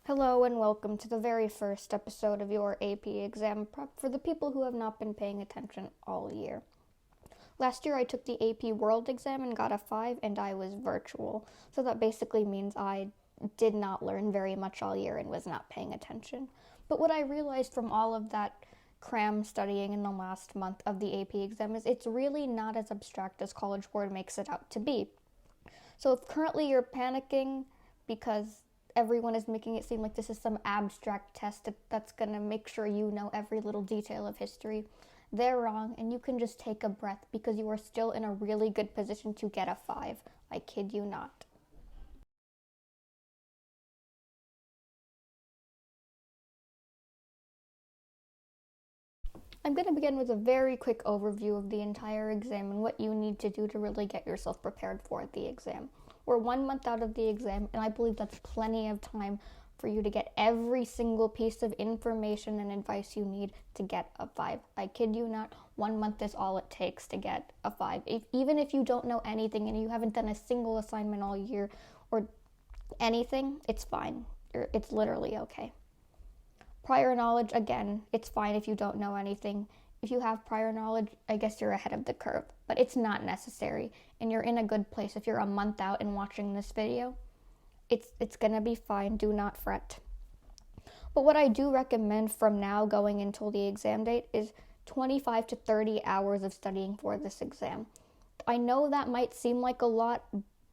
Hello and welcome to the very first episode of your AP exam prep for the people who have not been paying attention all year. Last year I took the AP World exam and got a 5 and I was virtual, so that basically means I did not learn very much all year and was not paying attention. But what I realized from all of that cram studying in the last month of the AP exam is it's really not as abstract as College Board makes it out to be. So if currently you're panicking because everyone is making it seem like this is some abstract test that's going to make sure you know every little detail of history, they're wrong, and you can just take a breath because you are still in a really good position to get a 5. I kid you not. I'm going to begin with a very quick overview of the entire exam and what you need to do to really get yourself prepared for the exam. We're 1 month out of the exam, and I believe that's plenty of time for you to get every single piece of information and advice you need to get a 5. I kid you not, 1 month is all it takes to get a 5. Even if you don't know anything and you haven't done a single assignment all year or anything, it's fine. It's literally okay. Prior knowledge, again, it's fine if you don't know anything. If you have prior knowledge, I guess you're ahead of the curve, but it's not necessary, and you're in a good place. If you're a month out and watching this video, it's gonna be fine. Do not fret. But what I do recommend from now going until the exam date is 25 to 30 hours of studying for this exam. I know that might seem like a lot,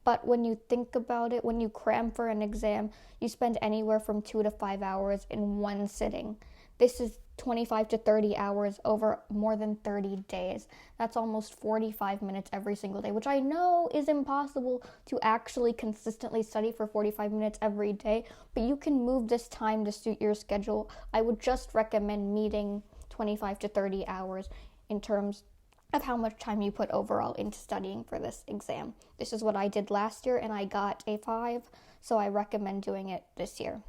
but when you think about it, when you cram for an exam, you spend anywhere from 2 to 5 hours in one sitting. This is 25 to 30 hours over more than 30 days. That's almost 45 minutes every single day, which I know is impossible to actually consistently study for 45 minutes every day, but you can move this time to suit your schedule. I would just recommend meeting 25 to 30 hours in terms of how much time you put overall into studying for this exam. This is what I did last year and I got a 5, so I recommend doing it this year.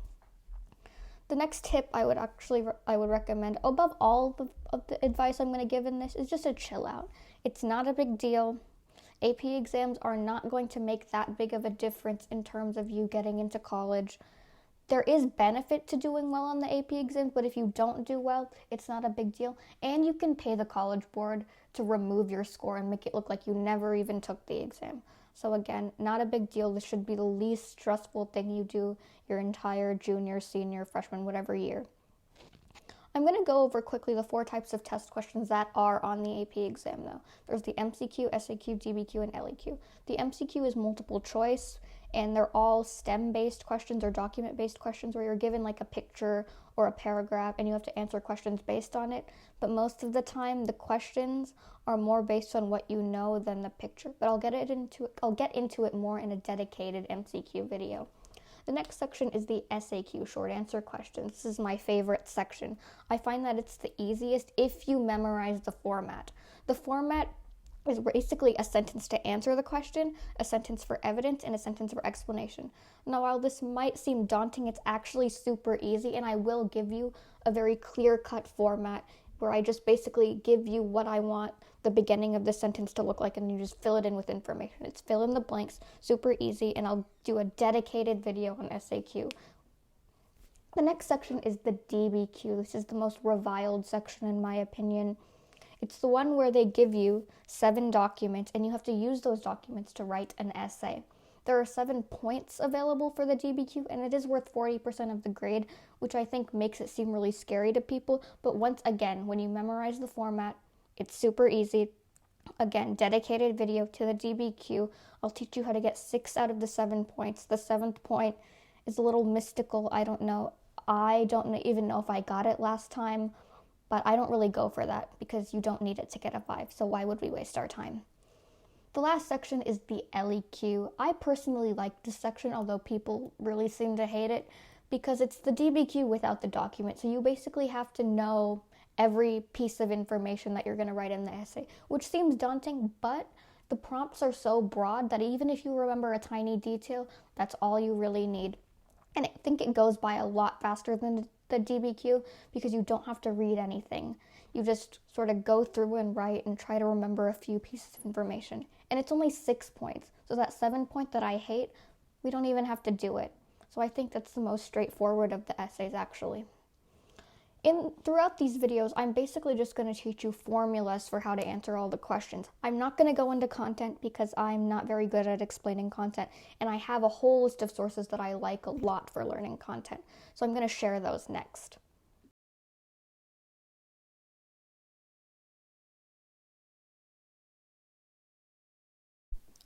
The next tip I would recommend above all of the advice I'm going to give in this is just to chill out. It's not a big deal. AP exams are not going to make that big of a difference in terms of you getting into college. There is benefit to doing well on the AP exams, but if you don't do well, it's not a big deal. And you can pay the College Board to remove your score and make it look like you never even took the exam. So again, not a big deal. This should be the least stressful thing you do your entire junior, senior, freshman, whatever year. I'm going to go over quickly the 4 types of test questions that are on the AP exam though. There's the MCQ, SAQ, DBQ, and LEQ. The MCQ is multiple choice, and they're all STEM-based questions or document-based questions where you're given like a picture or a paragraph and you have to answer questions based on it. But most of the time, the questions are more based on what you know than the picture. But I'll get into it more in a dedicated MCQ video. The next section is the SAQ, short answer questions. This is my favorite section. I find that it's the easiest if you memorize the format. The format is basically a sentence to answer the question, a sentence for evidence, and a sentence for explanation. Now, while this might seem daunting, it's actually super easy, and I will give you a very clear-cut format where I just basically give you what I want the beginning of the sentence to look like, and you just fill it in with information. It's fill in the blanks, super easy, and I'll do a dedicated video on SAQ. The next section is the DBQ. This is the most reviled section in my opinion. It's the one where they give you 7 documents, and you have to use those documents to write an essay. There are 7 points available for the DBQ, and it is worth 40% of the grade, which I think makes it seem really scary to people. But once again, when you memorize the format, it's super easy. Again, dedicated video to the DBQ. I'll teach you how to get 6 out of the 7 points. The 7th point is a little mystical. I don't even know if I got it last time, but I don't really go for that because you don't need it to get a 5, so why would we waste our time? The last section is the LEQ. I personally like this section, although people really seem to hate it, because it's the DBQ without the document. So you basically have to know every piece of information that you're going to write in the essay, which seems daunting, but the prompts are so broad that even if you remember a tiny detail, that's all you really need. And I think it goes by a lot faster than the DBQ because you don't have to read anything. You just sort of go through and write and try to remember a few pieces of information. And it's only 6 points. So that 7 point that I hate, we don't even have to do it. So I think that's the most straightforward of the essays, actually. Throughout these videos, I'm basically just going to teach you formulas for how to answer all the questions. I'm not going to go into content because I'm not very good at explaining content, and I have a whole list of sources that I like a lot for learning content. So I'm going to share those next.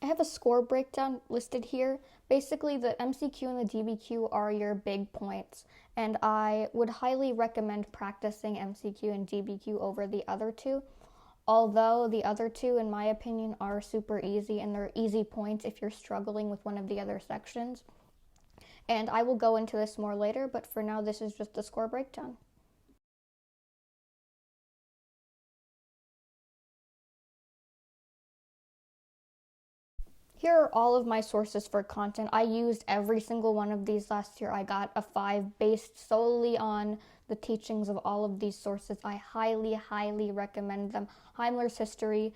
I have a score breakdown listed here. Basically, the MCQ and the DBQ are your big points, and I would highly recommend practicing MCQ and DBQ over the other two. Although the other two, in my opinion, are super easy, and they're easy points if you're struggling with one of the other sections. And I will go into this more later, but for now, this is just the score breakdown. Here are all of my sources for content. I used every single one of these last year. I got a 5 based solely on the teachings of all of these sources. I highly, highly recommend them. Heimler's History,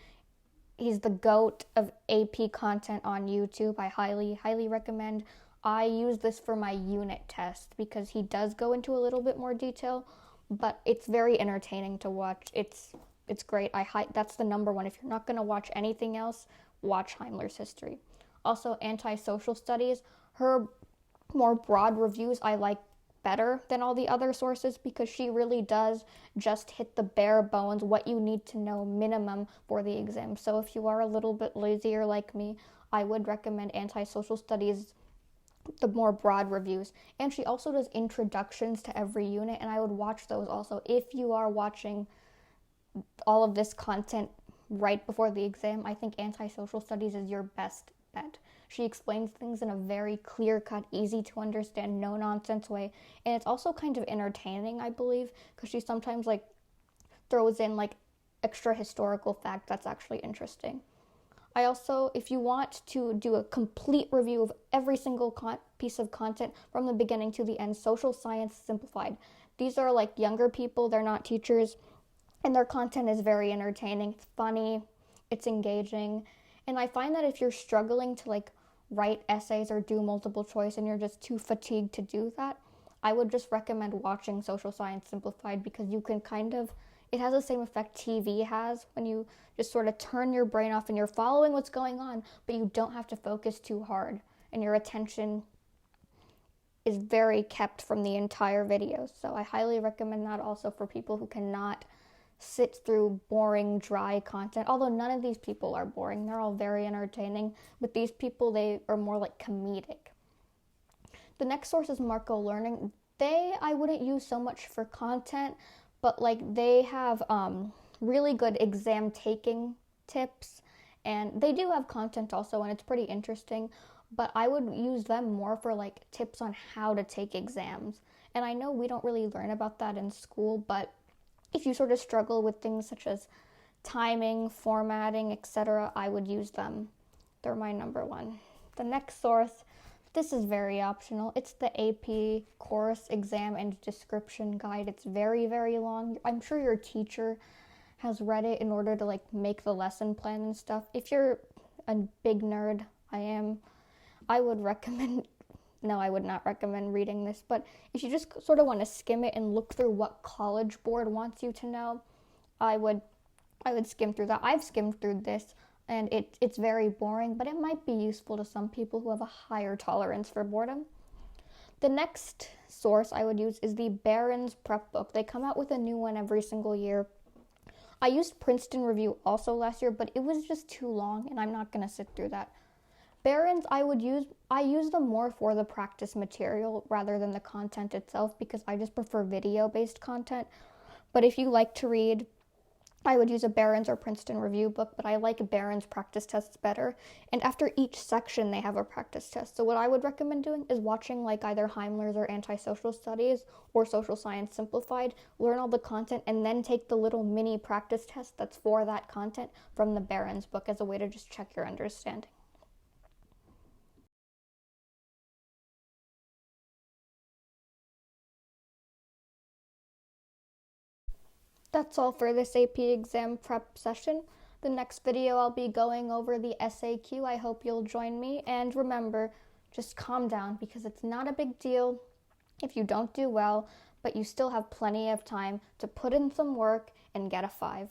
he's the GOAT of AP content on YouTube. I highly, highly recommend. I use this for my unit test because he does go into a little bit more detail, but it's very entertaining to watch. It's great. That's the number one. If you're not going to watch anything else, watch Heimler's History. Also, Anti-Social Studies, her more broad reviews I like better than all the other sources because she really does just hit the bare bones, what you need to know minimum for the exam. So if you are a little bit lazier like me, I would recommend Anti-Social Studies, the more broad reviews. And she also does introductions to every unit, and I would watch those also. If you are watching all of this content right before the exam, I think Anti-Social Studies is your best bet. She explains things in a very clear-cut, easy to understand, no-nonsense way, and it's also kind of entertaining, I believe, because she sometimes throws in extra historical fact that's actually interesting. I also, if you want to do a complete review of every single piece of content from the beginning to the end, Social Science Simplified. These are younger people, they're not teachers, and their content is very entertaining. It's funny, it's engaging, and I find that if you're struggling to write essays or do multiple choice and you're just too fatigued to do that, I would just recommend watching Social Science Simplified because you can it has the same effect TV has when you just sort of turn your brain off and you're following what's going on, but you don't have to focus too hard and your attention is very kept from the entire video. So I highly recommend that also for people who cannot sit through boring, dry content. Although none of these people are boring. They're all very entertaining. But these people, they are more comedic. The next source is Marco Learning. I wouldn't use so much for content, but they have really good exam taking tips. And they do have content also, and it's pretty interesting. But I would use them more for tips on how to take exams. And I know we don't really learn about that in school, but if you sort of struggle with things such as timing, formatting, etc., I would use them. They're my number one. The next source, this is very optional. It's the AP Course Exam and Description Guide. It's very, very long. I'm sure your teacher has read it in order to make the lesson plan and stuff. If you're a big nerd, I would recommend no, I would not recommend reading this, but if you just sort of want to skim it and look through what College Board wants you to know, I would skim through that. I've skimmed through this, and it's very boring, but it might be useful to some people who have a higher tolerance for boredom. The next source I would use is the Barron's Prep Book. They come out with a new one every single year. I used Princeton Review also last year, but it was just too long, and I'm not going to sit through that. Barron's, I use them more for the practice material rather than the content itself because I just prefer video-based content. But if you like to read, I would use a Barron's or Princeton Review book, but I like Barron's practice tests better. And after each section, they have a practice test. So what I would recommend doing is watching either Heimler's or Anti-Social Studies or Social Science Simplified, learn all the content, and then take the little mini practice test that's for that content from the Barron's book as a way to just check your understanding. That's all for this AP exam prep session. The next video I'll be going over the SAQ. I hope you'll join me. And remember, Just calm down, because it's not a big deal if you don't do well, but you still have plenty of time to put in some work and get a 5.